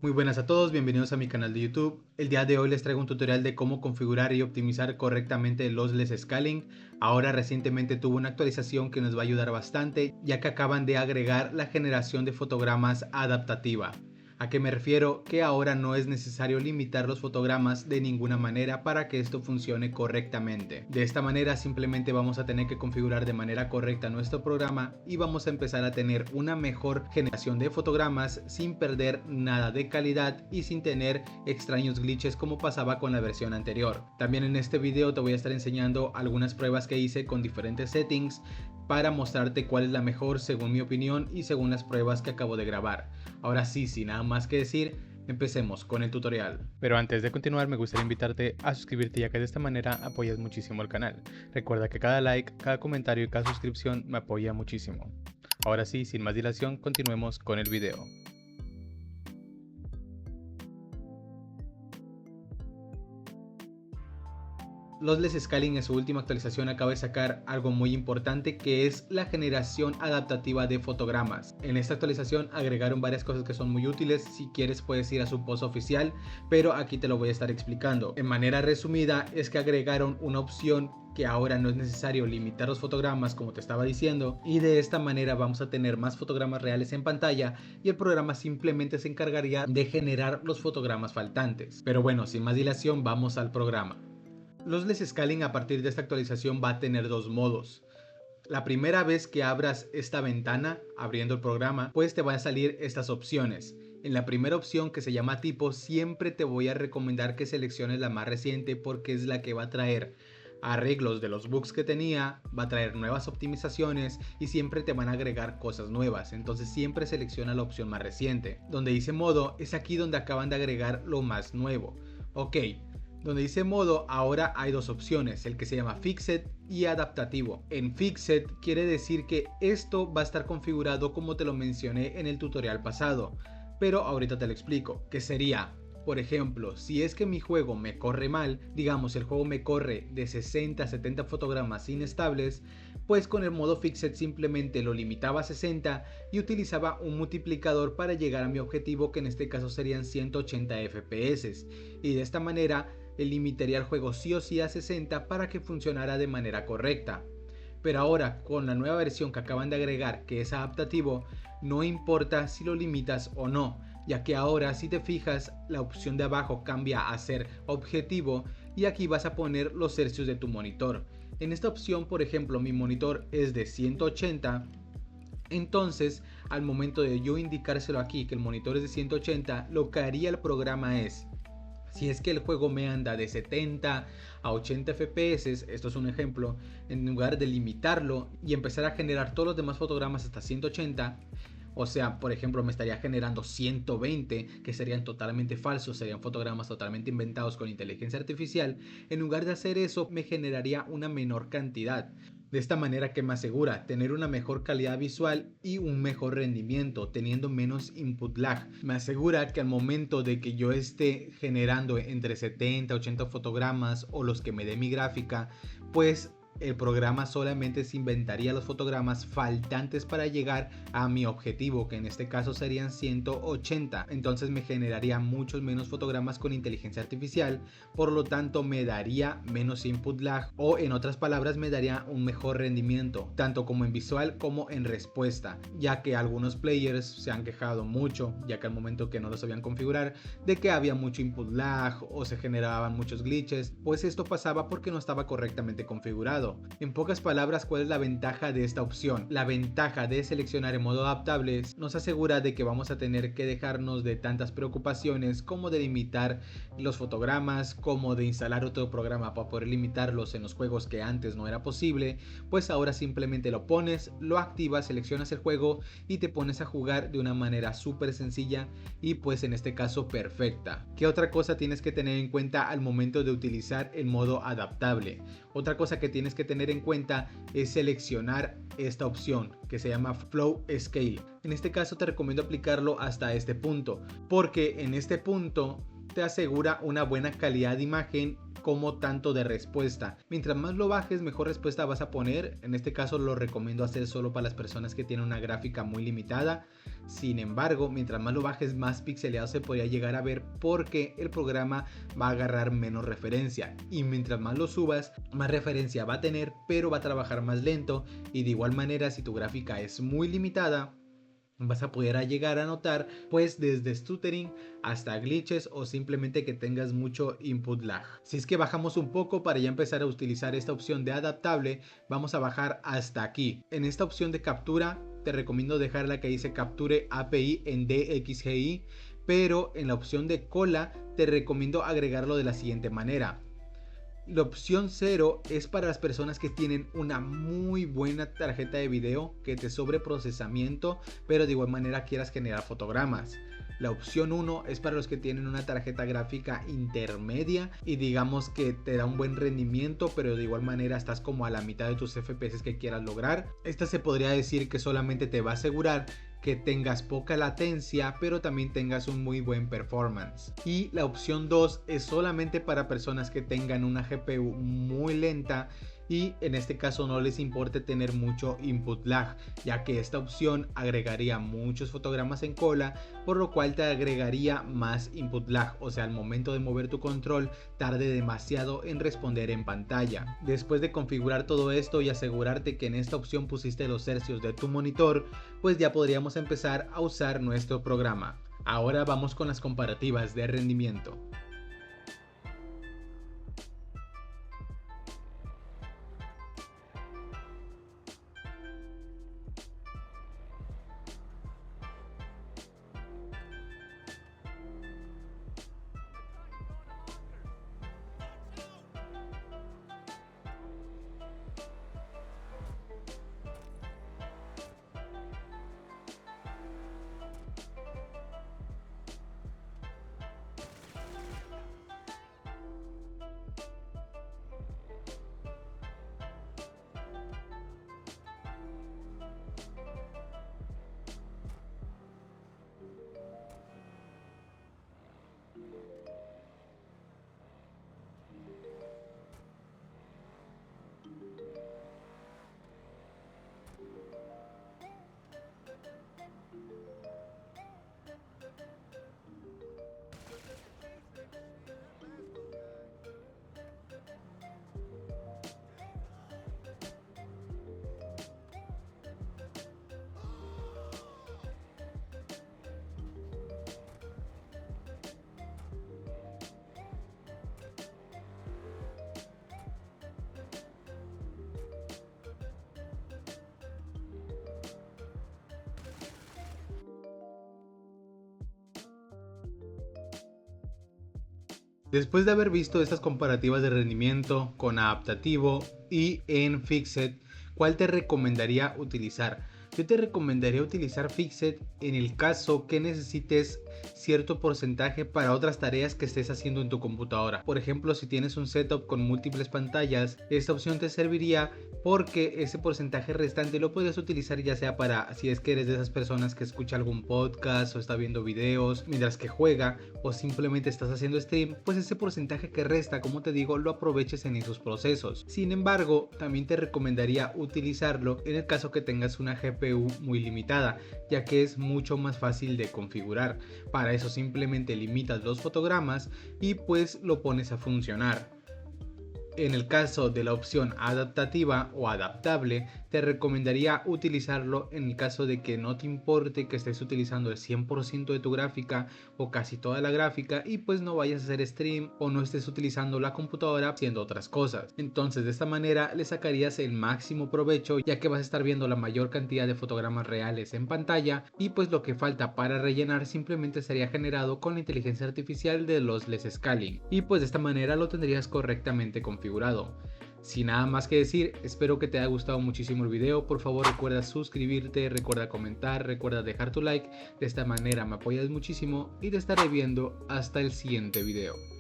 Muy buenas a todos, bienvenidos a mi canal de YouTube. El día de hoy les traigo un tutorial de cómo configurar y optimizar correctamente el Lossless Scaling. Ahora recientemente tuvo una actualización que nos va a ayudar bastante, ya que acaban de agregar la generación de fotogramas adaptativa. ¿A qué me refiero? Que ahora no es necesario limitar los fotogramas de ninguna manera para que esto funcione correctamente. De esta manera simplemente vamos a tener que configurar de manera correcta nuestro programa y vamos a empezar a tener una mejor generación de fotogramas sin perder nada de calidad y sin tener extraños glitches como pasaba con la versión anterior. También en este video te voy a estar enseñando algunas pruebas que hice con diferentes settings para mostrarte cuál es la mejor según mi opinión y según las pruebas que acabo de grabar. Ahora sí, sin nada más que decir, empecemos con el tutorial. Pero antes de continuar me gustaría invitarte a suscribirte, ya que de esta manera apoyas muchísimo al canal. Recuerda que cada like, cada comentario y cada suscripción me apoya muchísimo. Ahora sí, sin más dilación, continuemos con el video. Lossless Scaling en su última actualización acaba de sacar algo muy importante, que es la generación adaptativa de fotogramas. En esta actualización agregaron varias cosas que son muy útiles. Si quieres puedes ir a su post oficial, pero aquí te lo voy a estar explicando. En manera resumida es que agregaron una opción que ahora no es necesario limitar los fotogramas como te estaba diciendo, y de esta manera vamos a tener más fotogramas reales en pantalla y el programa simplemente se encargaría de generar los fotogramas faltantes. Pero bueno, sin más dilación, vamos al programa. Lossless Scaling a partir de esta actualización va a tener dos modos. La primera vez que abras esta ventana abriendo el programa, pues te van a salir estas opciones. En la primera opción, que se llama tipo, siempre te voy a recomendar que selecciones la más reciente, porque es la que va a traer arreglos de los bugs que tenía, va a traer nuevas optimizaciones y siempre te van a agregar cosas nuevas. Entonces siempre selecciona la opción más reciente. Donde dice modo, es aquí donde acaban de agregar lo más nuevo. Ok. Donde dice modo, ahora hay dos opciones, el que se llama Fixed y Adaptativo. En Fixed quiere decir que esto va a estar configurado como te lo mencioné en el tutorial pasado, pero ahorita te lo explico, que sería, por ejemplo, si es que mi juego me corre mal, digamos el juego me corre de 60 a 70 fotogramas inestables, pues con el modo Fixed simplemente lo limitaba a 60 y utilizaba un multiplicador para llegar a mi objetivo, que en este caso serían 180 FPS, y de esta manera limitaría el juego sí o sí a 60 para que funcionara de manera correcta. Pero ahora con la nueva versión que acaban de agregar, que es adaptativo, no importa si lo limitas o no, ya que ahora si te fijas la opción de abajo cambia a ser objetivo y aquí vas a poner los hercios de tu monitor. En esta opción, por ejemplo, mi monitor es de 180, entonces al momento de yo indicárselo aquí que el monitor es de 180, lo que haría el programa es, si es que el juego me anda de 70 a 80 FPS, esto es un ejemplo, en lugar de limitarlo y empezar a generar todos los demás fotogramas hasta 180, o sea, por ejemplo, me estaría generando 120, que serían totalmente falsos, serían fotogramas totalmente inventados con inteligencia artificial. En lugar de hacer eso, me generaría una menor cantidad. De esta manera, que me asegura tener una mejor calidad visual y un mejor rendimiento, teniendo menos input lag. Me asegura que al momento de que yo esté generando entre 70 a 80 fotogramas o los que me dé mi gráfica, pues el programa solamente se inventaría los fotogramas faltantes para llegar a mi objetivo, que en este caso serían 180. Entonces me generaría muchos menos fotogramas con inteligencia artificial, por lo tanto me daría menos input lag, o en otras palabras me daría un mejor rendimiento, tanto como en visual como en respuesta, ya que algunos players se han quejado mucho, ya que al momento que no lo sabían configurar, de que había mucho input lag o se generaban muchos glitches. Pues esto pasaba porque no estaba correctamente configurado. En pocas palabras, ¿cuál es la ventaja de esta opción? La ventaja de seleccionar en modo adaptable nos asegura de que vamos a tener que dejarnos de tantas preocupaciones como de limitar los fotogramas, como de instalar otro programa para poder limitarlos en los juegos que antes no era posible. Pues ahora simplemente lo pones, lo activas, seleccionas el juego y te pones a jugar de una manera súper sencilla y pues en este caso perfecta. ¿Qué otra cosa tienes que tener en cuenta al momento de utilizar el modo adaptable? Otra cosa que tienes que tener en cuenta es seleccionar esta opción que se llama Flow Scale. En este caso te recomiendo aplicarlo hasta este punto, porque en este punto te asegura una buena calidad de imagen como tanto de respuesta. Mientras más lo bajes, mejor respuesta vas a poner. En este caso lo recomiendo hacer solo para las personas que tienen una gráfica muy limitada. Sin embargo, mientras más lo bajes, más pixeleado se podría llegar a ver porque el programa va a agarrar menos referencia, y mientras más lo subas, más referencia va a tener, pero va a trabajar más lento. Y de igual manera, si tu gráfica es muy limitada, vas a poder llegar a notar pues desde stuttering hasta glitches o simplemente que tengas mucho input lag. Si es que bajamos un poco para ya empezar a utilizar esta opción de adaptable, vamos a bajar hasta aquí. En esta opción de captura te recomiendo dejar la que dice capture API en DXGI, pero en la opción de cola te recomiendo agregarlo de la siguiente manera. La opción 0 es para las personas que tienen una muy buena tarjeta de video que te sobre procesamiento, pero de igual manera quieras generar fotogramas. La opción 1 es para los que tienen una tarjeta gráfica intermedia y digamos que te da un buen rendimiento, pero de igual manera estás como a la mitad de tus FPS que quieras lograr. Esta se podría decir que solamente te va a asegurar que tengas poca latencia, pero también tengas un muy buen performance. Y la opción 2 es solamente para personas que tengan una GPU muy lenta y en este caso no les importe tener mucho input lag, ya que esta opción agregaría muchos fotogramas en cola, por lo cual te agregaría más input lag, o sea, al momento de mover tu control tarde demasiado en responder en pantalla. Después de configurar todo esto y asegurarte que en esta opción pusiste los hercios de tu monitor, pues ya podríamos empezar a usar nuestro programa. Ahora vamos con las comparativas de rendimiento. Después de haber visto estas comparativas de rendimiento con adaptativo y en Fixed, ¿cuál te recomendaría utilizar? Yo te recomendaría utilizar Fixed en el caso que necesites cierto porcentaje para otras tareas que estés haciendo en tu computadora. Por ejemplo, si tienes un setup con múltiples pantallas, esta opción te serviría porque ese porcentaje restante lo puedes utilizar ya sea para si es que eres de esas personas que escucha algún podcast o está viendo videos mientras que juega o simplemente estás haciendo stream, pues ese porcentaje que resta, como te digo, lo aproveches en esos procesos. Sin embargo, también te recomendaría utilizarlo en el caso que tengas una GPU muy limitada, ya que es mucho más fácil de configurar. Para eso simplemente limitas los fotogramas y pues lo pones a funcionar. En el caso de la opción adaptativa o adaptable, te recomendaría utilizarlo en el caso de que no te importe que estés utilizando el 100% de tu gráfica o casi toda la gráfica y pues no vayas a hacer stream o no estés utilizando la computadora haciendo otras cosas. Entonces de esta manera le sacarías el máximo provecho, ya que vas a estar viendo la mayor cantidad de fotogramas reales en pantalla y pues lo que falta para rellenar simplemente sería generado con la inteligencia artificial de los less scaling y pues de esta manera lo tendrías correctamente configurado. Sin nada más que decir, espero que te haya gustado muchísimo el video. Por favor recuerda suscribirte, recuerda comentar, recuerda dejar tu like. De esta manera me apoyas muchísimo y te estaré viendo hasta el siguiente video.